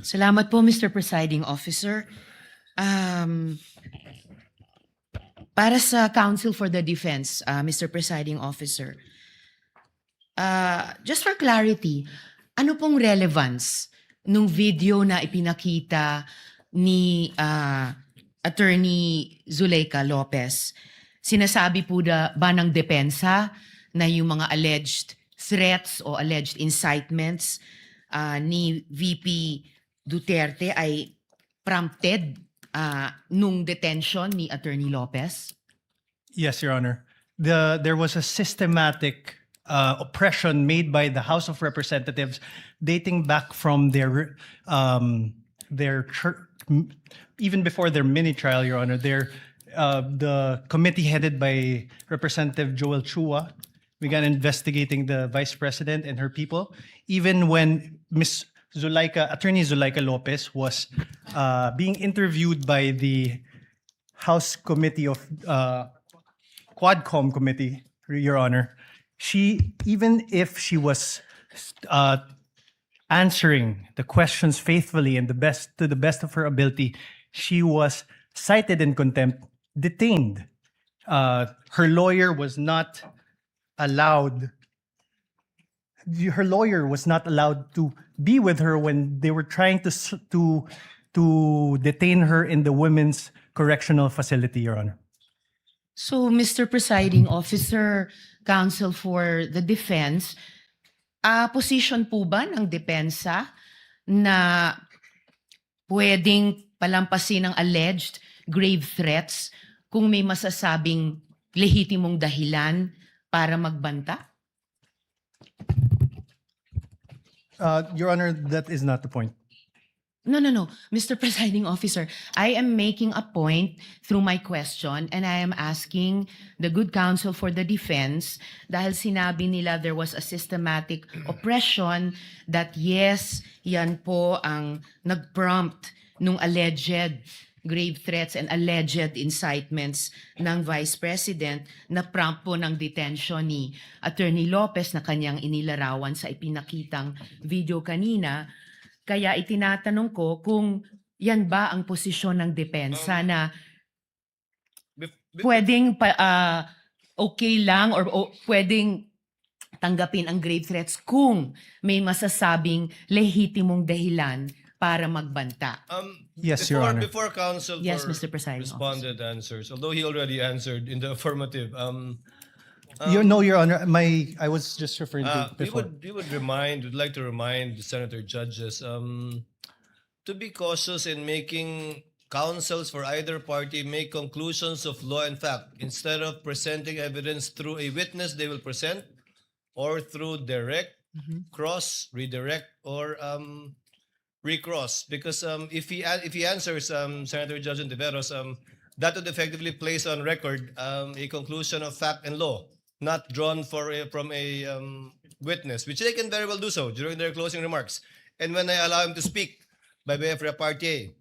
Salamat po, Mr. Presiding Officer. Para sa Counsel for the Defense, Mr. Presiding Officer, just for clarity, ano pong relevance nung video na ipinakita ni Attorney Zuleika Lopez? Sinasabi po ba ng depensa na yung mga alleged threats o alleged incitements ni VP Duterte ay prompted nung detention ni Attorney Lopez? Yes, Your Honor. There was a systematic oppression made by the House of Representatives dating back from their even before their mini trial, Your Honor. The committee headed by Representative Joel Chua began investigating the Vice President and her people, even when Attorney Zuleika Lopez was being interviewed by the House Committee of Quadcom Committee, Your Honor. Even if she was answering the questions faithfully and to the best of her ability, she was cited in contempt, detained. Her lawyer was not allowed. Her lawyer was not allowed to be with her when they were trying to detain her in the Women's Correctional Facility, Your Honor. So, Mr. Presiding Officer, Counsel for the Defense, position po ba ng depensa na pwedeng palampasin ang alleged grave threats kung may masasabing lehitimong dahilan para magbanta? Your Honor, that is not the point. No. Mr. Presiding Officer, I am making a point through my question and I am asking the good counsel for the defense dahil sinabi nila there was a systematic oppression that yes, yan po ang nag-prompt nung alleged grave threats and alleged incitements ng Vice President na prompt po ng detention ni Attorney Lopez na kanyang inilarawan sa ipinakitang video kanina. Kaya itinatanong ko kung yan ba ang posisyon ng depensa na pwedeng okay lang or pwedeng tanggapin ang grave threats kung may masasabing lehitimong dahilan para magbanta. Yes, Your Honor. Before counsel Yes, for Mr. Presiding responded answers, although he already answered in the affirmative, No, Your Honor. I was just referring to we before. would like to remind the senator judges to be cautious in making counsels for either party make conclusions of law and fact instead of presenting evidence through a witness they will present or through direct, cross, redirect, or recross. Because if he answers Senator Judge Ontiveros, that would effectively place on record a conclusion of fact and law, not drawn from a witness, which they can very well do so during their closing remarks. And when I allow him to speak by way of repartee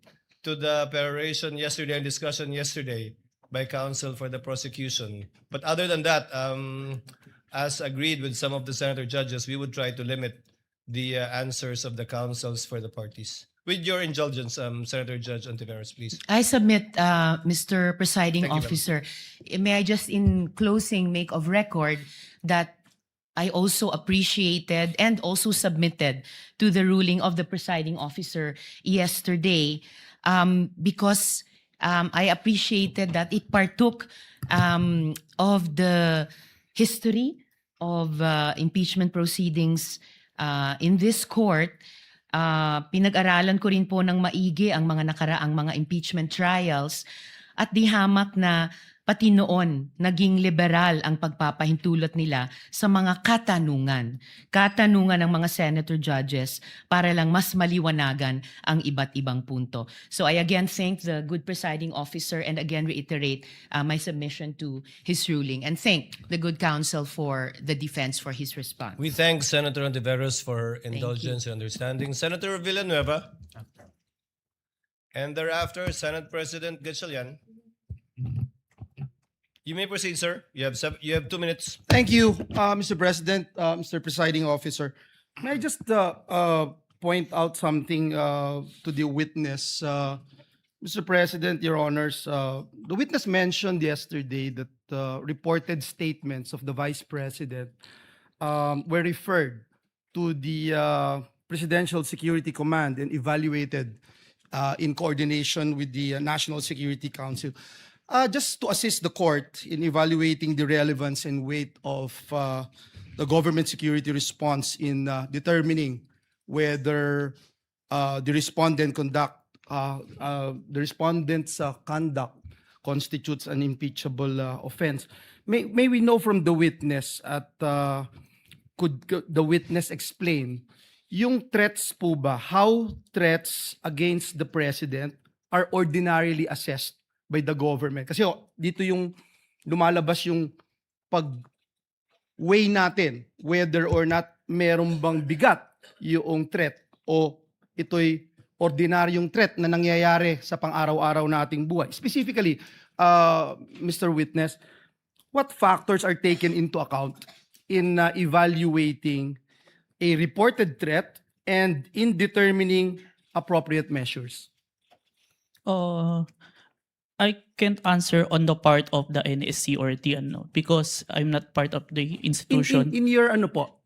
to the peroration yesterday and discussion yesterday by counsel for the prosecution. But other than that, as agreed with some of the senator judges, we would try to limit the answers of the counsels for the parties. With your indulgence, Senator Judge Ontiveros, please. I submit, Mr. Presiding Thank you, Officer, may I just in closing make of record that I also appreciated and also submitted to the ruling of the Presiding Officer yesterday because I appreciated that it partook of the history of impeachment proceedings in this court. Pinag-aralan ko rin po ng maigi ang mga nakaraang mga impeachment trials at di hamak na pati noon naging liberal ang pagpapahintulot nila sa mga katanungan ng mga senator judges para lang mas maliwanagan ang iba't ibang punto. So I again thank the good presiding officer and again reiterate my submission to his ruling and thank the good counsel for the defense for his response. We thank Senator Ontiveros for indulgence and understanding. Senator Villanueva. And thereafter, Senate President Gatchalian. You may proceed, sir. You have 2 minutes. Thank you, Mr. President, Mr. Presiding Officer. May I just point out something to the witness. Mr. President, Your Honors, the witness mentioned yesterday that reported statements of the Vice President were referred to the Presidential Security Command and evaluated in coordination with the National Security Council. Just to assist the court in evaluating the relevance and weight of the government security response in determining whether the respondent's conduct constitutes an impeachable offense. May we know from the witness could the witness explain yung threats po ba, how threats against the president are ordinarily assessed by the government? Kasi dito yung lumalabas yung pag-weigh natin whether or not meron bang bigat yung threat o ito'y ordinaryong threat na nangyayari sa pang-araw-araw nating buhay. Specifically, Mr. Witness, what factors are taken into account in evaluating a reported threat and in determining appropriate measures? I can't answer on the part of the NSC or TNO because I'm not part of the institution. In your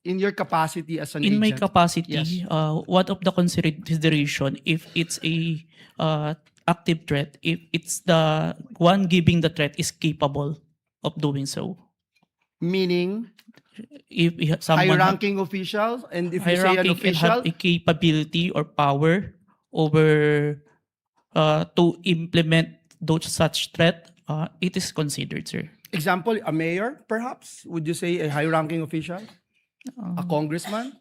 in your capacity as an In my agent? capacity, Yes. one of the consideration if it's a active threat, if it's the one giving the threat is capable of doing so. Meaning If someone high-ranking officials, and if you say an high-ranking and have official, a capability or power over to implement those such threat, it is considered, sir. example, a mayor, perhaps? Would you say a high-ranking official? A congressman?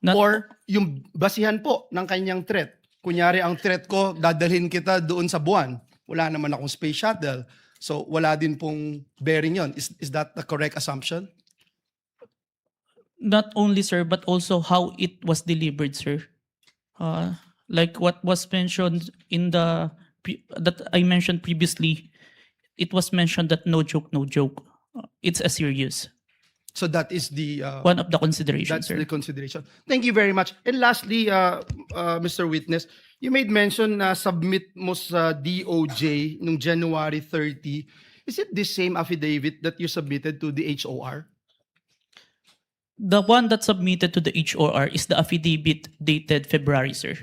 Not- Or yung basihan po ng kanyang threat. Kunyari, ang threat ko, dadalhin kita doon sa buwan. Wala naman akong space shuttle. So, wala din pong bearing yon. Is that the correct assumption? Not only, sir, but also how it was delivered, sir. Like what was mentioned in that I mentioned previously, it was mentioned that no joke, no joke. It's a serious So, that is the... one of the considerations, That's sir. the consideration. Thank you very much. And lastly, Mr. Witness, you made mention na submit mo sa DOJ nung January 30. Is it the same affidavit that you submitted to the HOR? The one that submitted to the HOR is the affidavit dated February, sir.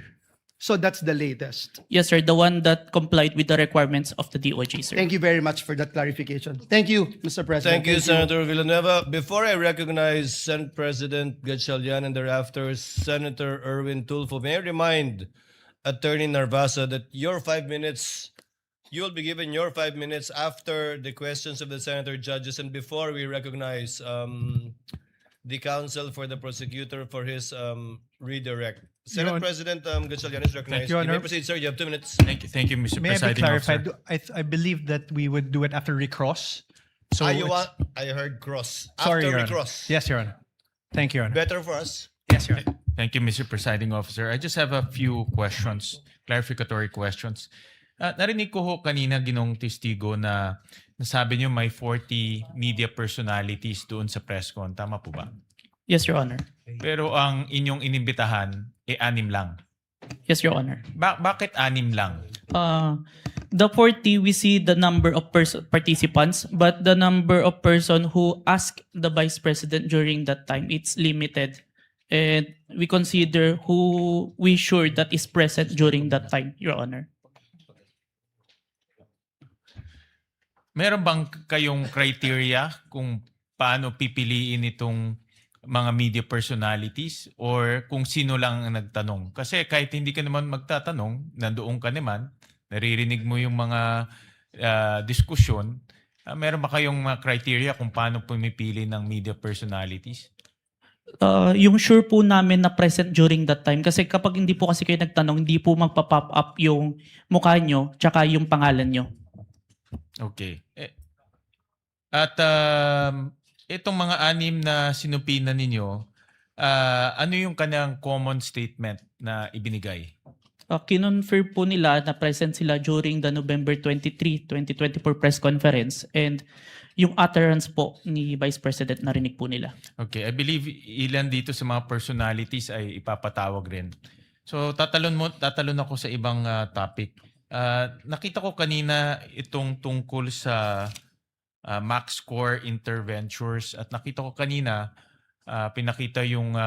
So that's the latest. Yes, sir. The one that complied with the requirements of the DOJ, sir. Thank you very much for that clarification. Thank you, Mr. President. Thank you, Senator Villanueva. Before I recognize Senate President Gatchalian and thereafter Senator Erwin Tulfo, may I remind Attorney Narvasa that your 5 minutes, you will be given your 5 minutes after the questions of the senator judges and before we recognize the counsel for the prosecutor for his redirect. Senate Honor- President Gatchalian is recognized. you, You may Honor. proceed, sir. You have 2 minutes. Thank you, Mr. May I be Presiding clarified? Officer. I believe that we would do it after recross. So You it's- want, I heard cross. Sorry, After Your we Honor. cross. Yes, Your Honor. Thank you, Your Honor. Better for us. Yes, Your Honor. Thank you, Mr. Presiding Officer. I just have a few questions, clarificatory questions. Narinig ko ho kanina ginong testigo na nasabi niyo may 40 media personalities doon sa press con. Tama po ba? Yes, Your Honor. Pero ang inyong inimbitahan, 6 lang. Yes, Your Honor. Bakit 6 lang? The 40, we see the number of participants, but the number of person who asked the Vice President during that time, it's limited. And we consider who we sure that is present during that time, Your Honor. Meron bang kayong criteria kung paano pipiliin itong mga media personalities or kung sino lang ang nagtanong? Kasi kahit hindi ka naman magtatanong, nandoon ka naman, naririnig mo yung mga diskusyon, meron ba kayong mga criteria kung paano pumipili ng media personalities? Yung sure po namin na present during that time, kasi kapag hindi po kasi kayo nagtanong, hindi po magpa-pop up yung mukha nyo tsaka yung pangalan nyo. Okay. At itong mga 6 na sinupinan ninyo, ano yung kanyang common statement na ibinigay? kinonfirm po nila na present sila during the November 23, 2024 press conference, and yung utterance po ni Vice President narinig po nila. Okay, I believe ilan dito sa mga personalities ay ipapatawag rin. So tatalon ako sa ibang topic. Nakita ko kanina itong tungkol sa MaxCore Interventures at nakita ko kanina pinakita yung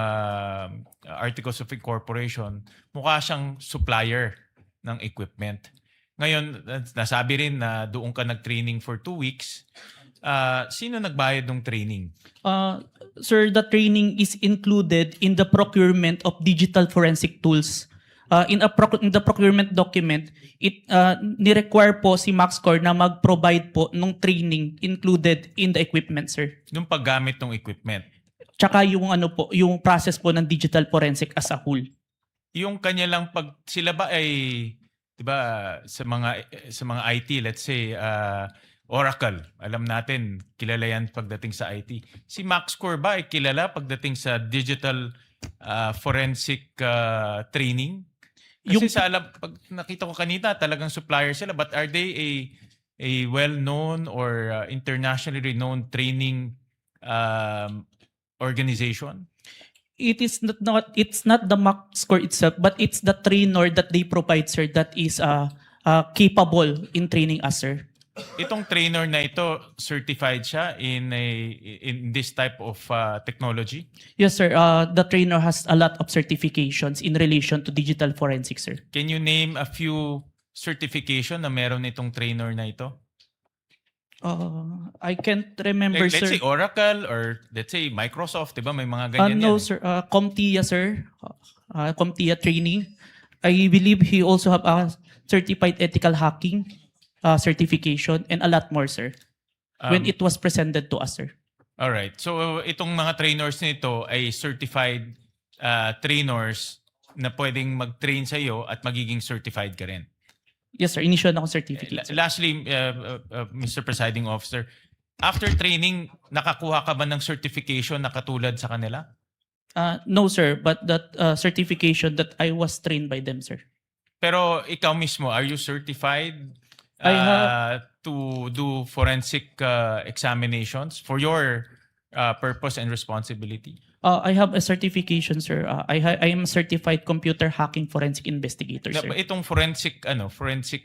Articles of Incorporation. Mukha siyang supplier ng equipment. Ngayon, nasabi rin na doon ka nag-training for 2 weeks. Sino nagbayad ng training? Sir, the training is included in the procurement of digital forensic tools. In the procurement document, it ni-require po si MaxCore na mag-provide po ng training included in the equipment, sir. Nung paggamit ng equipment. Tsaka yung yung process po ng digital forensic as a whole. Yung kanya lang sila ba ay 'di ba sa mga IT, let's say Oracle, alam natin kilala yan pagdating sa IT. Si MaxCore ba ay kilala pagdating sa digital forensic training? Kasi pag nakita ko kanina talagang supplier sila, but are they a well-known or internationally renowned training organization? It's not the MaxCore itself, but it's the trainer that they provide, sir, that is capable in training us, sir. Itong trainer na ito, certified siya in this type of technology? Yes, sir. The trainer has a lot of certifications in relation to digital forensics, sir. Can you name a few certification na meron itong trainer na ito? I can't remember, Let's sir. say Oracle or let's say Microsoft, 'di ba? May mga ganyan No, yan. sir. CompTIA, sir. CompTIA training. I believe he also have a certified ethical hacking certification and a lot more, sir. When it was presented to us, sir. All right. So itong mga trainers nito ay certified trainers na pwedeng mag-train sa iyo at magiging certified ka rin. Yes, sir. Initial na akong certificate, sir. Lastly, Mr. Presiding Officer, after training, nakakuha ka ba ng certification na katulad sa kanila? No, sir. But that certification that I was trained by them, sir. Pero ikaw mismo, are you certified I have- to do forensic examinations for your purpose and responsibility? I have a certification, sir. I am a certified computer hacking forensic investigator, sir. Itong forensic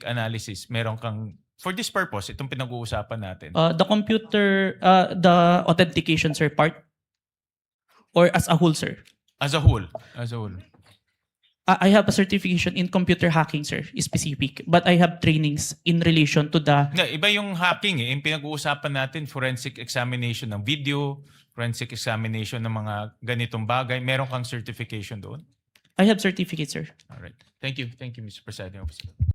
analysis, meron kang for this purpose, itong pinag-uusapan natin. The computer, the authentication, sir, part? Or as a whole, sir? As a whole. I have a certification in computer hacking, sir, specific. But I have trainings in relation to the... Iba yung hacking eh. Yung pinag-uusapan natin, forensic examination ng video, forensic examination ng mga ganitong bagay. Meron kang certification doon? I have certificate, sir. All right. Thank you. Thank you, Mr. Presiding Officer.